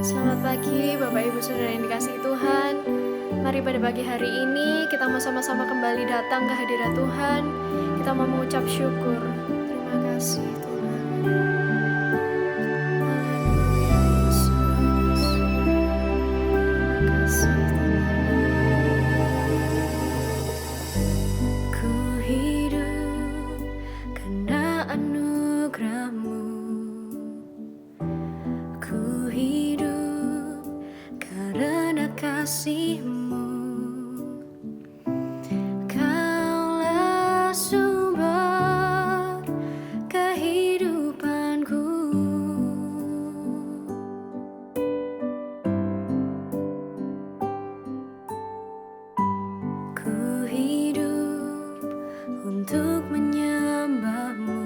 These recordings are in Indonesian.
Selamat pagi Bapak Ibu Saudara yang dikasihi Tuhan. Mari pada pagi hari ini kita mau sama-sama kembali datang ke hadirat Tuhan. Kita mau mengucap syukur. Terima kasih Tuhan. Haleluya Yesus. Terima kasih Tuhan. Ku hidup karena anugerah-Mu. Ku hidup karena kasih-Mu. Kaulah sumber kehidupanku. Ku hidup untuk menyembah-Mu.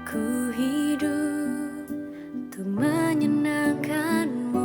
Ku hidup untuk menyenangkan-Mu.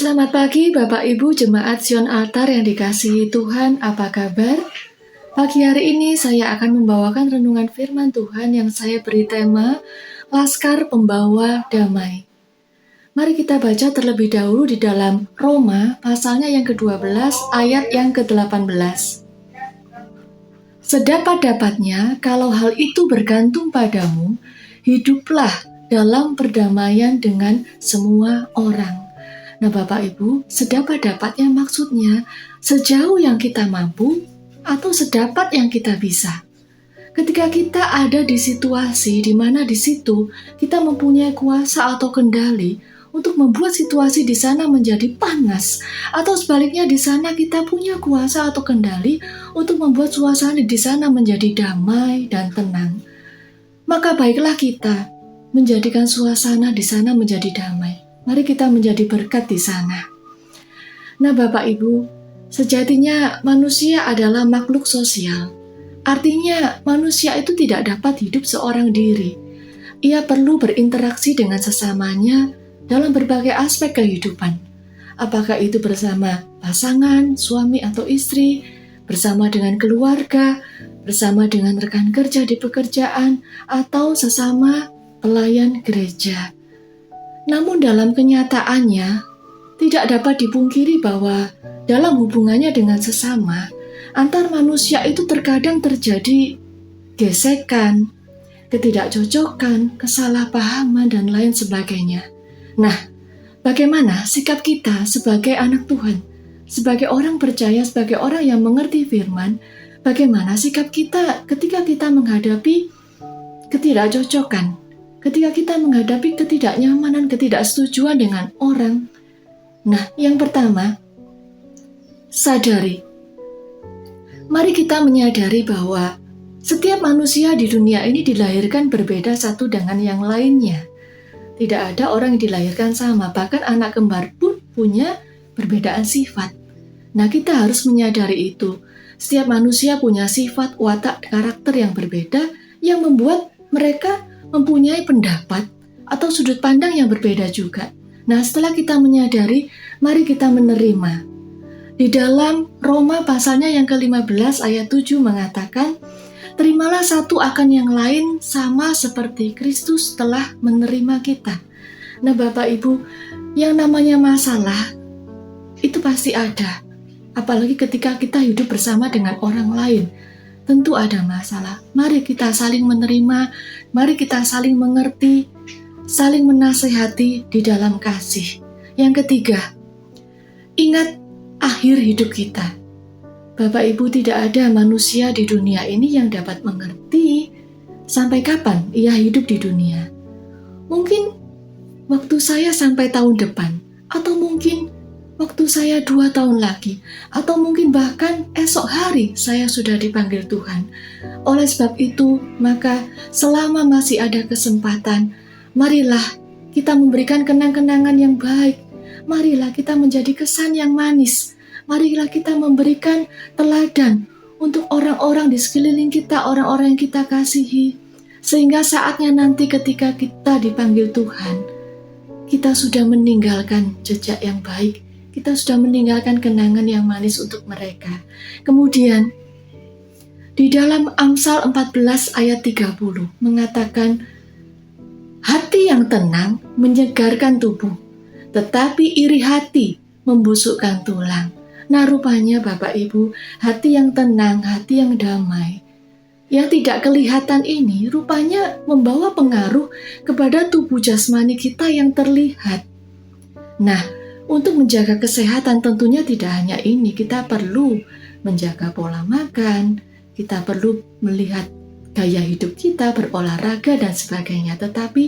Selamat pagi Bapak Ibu Jemaat Zion Altar yang dikasihi Tuhan, apa kabar? Pagi hari ini saya akan membawakan renungan firman Tuhan yang saya beri tema Laskar Pembawa Damai. Mari kita baca terlebih dahulu di dalam Roma pasalnya yang ke-12 ayat yang ke-18. Sedapat-dapatnya kalau hal itu bergantung padamu, hiduplah dalam perdamaian dengan semua orang. Nah Bapak Ibu, sedapat-dapatnya maksudnya sejauh yang kita mampu atau sedapat yang kita bisa. Ketika kita ada di situasi di mana di situ kita mempunyai kuasa atau kendali untuk membuat situasi di sana menjadi panas, atau sebaliknya di sana kita punya kuasa atau kendali untuk membuat suasana di sana menjadi damai dan tenang, maka baiklah kita menjadikan suasana di sana menjadi damai. Mari kita menjadi berkat di sana. Nah Bapak Ibu, sejatinya manusia adalah makhluk sosial. Artinya manusia itu tidak dapat hidup seorang diri. Ia perlu berinteraksi dengan sesamanya dalam berbagai aspek kehidupan. Apakah itu bersama pasangan, suami atau istri, bersama dengan keluarga, bersama dengan rekan kerja di pekerjaan, atau sesama pelayan gereja. Namun dalam kenyataannya, tidak dapat dipungkiri bahwa dalam hubungannya dengan sesama, antar manusia itu terkadang terjadi gesekan, ketidakcocokan, kesalahpahaman, dan lain sebagainya. Nah, bagaimana sikap kita sebagai anak Tuhan, sebagai orang percaya, sebagai orang yang mengerti firman, bagaimana sikap kita ketika kita menghadapi ketidakcocokan, ketika kita menghadapi ketidaknyamanan, ketidaksetujuan dengan orang? Nah, yang pertama, sadari. Mari kita menyadari bahwa setiap manusia di dunia ini dilahirkan berbeda satu dengan yang lainnya. Tidak ada orang yang dilahirkan sama, bahkan anak kembar pun punya perbedaan sifat. Nah, kita harus menyadari itu. Setiap manusia punya sifat, watak, karakter yang berbeda yang membuat mereka mempunyai pendapat atau sudut pandang yang berbeda juga. Nah, setelah kita menyadari, mari kita menerima. Di dalam Roma pasalnya yang ke-15 ayat 7 mengatakan, terimalah satu akan yang lain sama seperti Kristus telah menerima kita. Nah Bapak Ibu, yang namanya masalah itu pasti ada. Apalagi ketika kita hidup bersama dengan orang lain, tentu ada masalah. Mari kita saling menerima, mari kita saling mengerti, saling menasihati di dalam kasih. Yang ketiga, ingat akhir hidup kita. Bapak Ibu, tidak ada manusia di dunia ini yang dapat mengerti sampai kapan ia hidup di dunia. Mungkin waktu saya sampai tahun depan, atau mungkin waktu saya 2 tahun lagi, atau mungkin bahkan esok hari saya sudah dipanggil Tuhan. Oleh sebab itu, maka selama masih ada kesempatan, marilah kita memberikan kenang-kenangan yang baik. Marilah kita menjadi kesan yang manis. Marilah kita memberikan teladan untuk orang-orang di sekeliling kita, orang-orang yang kita kasihi. Sehingga saatnya nanti ketika kita dipanggil Tuhan, kita sudah meninggalkan jejak yang baik. Kita sudah meninggalkan kenangan yang manis untuk mereka. Kemudian, di dalam Amsal 14 ayat 30 mengatakan, hati yang tenang menyegarkan tubuh, tetapi iri hati membusukkan tulang. Nah rupanya Bapak Ibu, hati yang tenang, hati yang damai, yang tidak kelihatan ini rupanya membawa pengaruh kepada tubuh jasmani kita yang terlihat. Nah, untuk menjaga kesehatan tentunya tidak hanya ini, kita perlu menjaga pola makan, kita perlu melihat gaya hidup kita, berolahraga dan sebagainya. Tetapi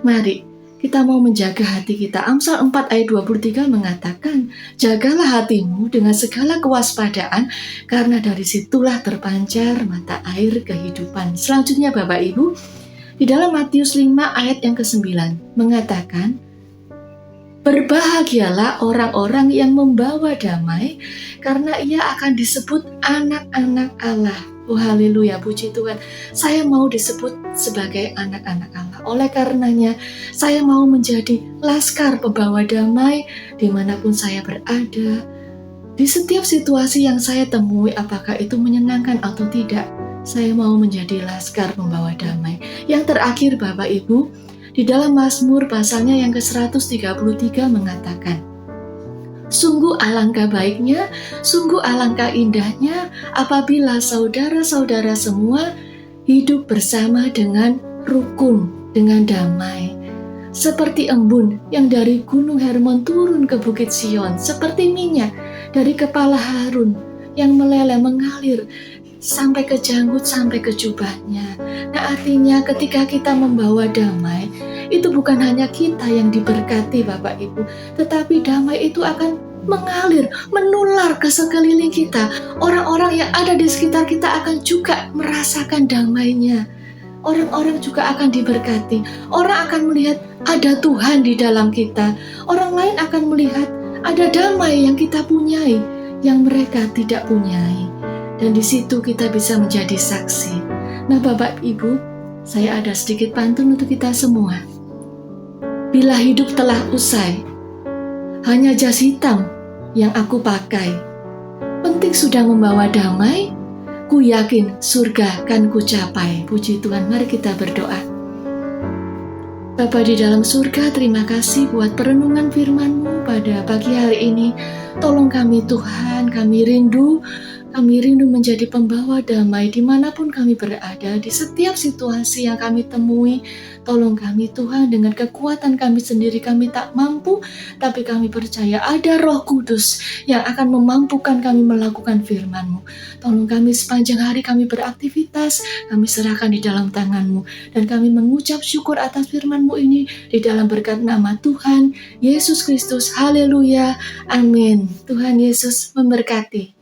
mari kita mau menjaga hati kita. Amsal 4 ayat 23 mengatakan, jagalah hatimu dengan segala kewaspadaan, karena dari situlah terpancar mata air kehidupan. Selanjutnya Bapak Ibu, di dalam Matius 5 ayat yang ke-9 mengatakan, berbahagialah orang-orang yang membawa damai, karena ia akan disebut anak-anak Allah. Oh haleluya, puji Tuhan. Saya mau disebut sebagai anak-anak Allah. Oleh karenanya, saya mau menjadi laskar pembawa damai dimanapun saya berada. Di setiap situasi yang saya temui, apakah itu menyenangkan atau tidak, saya mau menjadi laskar pembawa damai. Yang terakhir Bapak Ibu, di dalam Mazmur pasalnya yang ke-133 mengatakan, sungguh alangkah baiknya, sungguh alangkah indahnya apabila saudara-saudara semua hidup bersama dengan rukun, dengan damai. Seperti embun yang dari Gunung Hermon turun ke Bukit Sion, seperti minyak dari kepala Harun yang meleleh mengalir sampai ke janggut, sampai ke jubahnya. Nah, artinya ketika kita membawa damai, itu bukan hanya kita yang diberkati Bapak Ibu, tetapi damai itu akan mengalir, menular ke sekeliling kita. Orang-orang yang ada di sekitar kita akan juga merasakan damainya. Orang-orang juga akan diberkati. Orang akan melihat ada Tuhan di dalam kita. Orang lain akan melihat ada damai yang kita punyai, yang mereka tidak punyai. Dan di situ kita bisa menjadi saksi. Nah Bapak Ibu, saya ada sedikit pantun untuk kita semua. Bila hidup telah usai, hanya jas hitam yang aku pakai. Penting sudah membawa damai, ku yakin surga kan ku capai. Puji Tuhan, mari kita berdoa. Bapa di dalam surga, terima kasih buat perenungan firman-Mu pada pagi hari ini. Tolong kami Tuhan, kami rindu menjadi pembawa damai dimanapun kami berada, di setiap situasi yang kami temui. Tolong kami Tuhan, dengan kekuatan kami sendiri kami tak mampu, tapi kami percaya ada Roh Kudus yang akan memampukan kami melakukan firman-Mu. Tolong kami sepanjang hari kami beraktivitas, kami serahkan di dalam tangan-Mu, dan kami mengucap syukur atas firman-Mu ini di dalam berkat nama Tuhan Yesus Kristus. Haleluya, amin. Tuhan Yesus memberkati.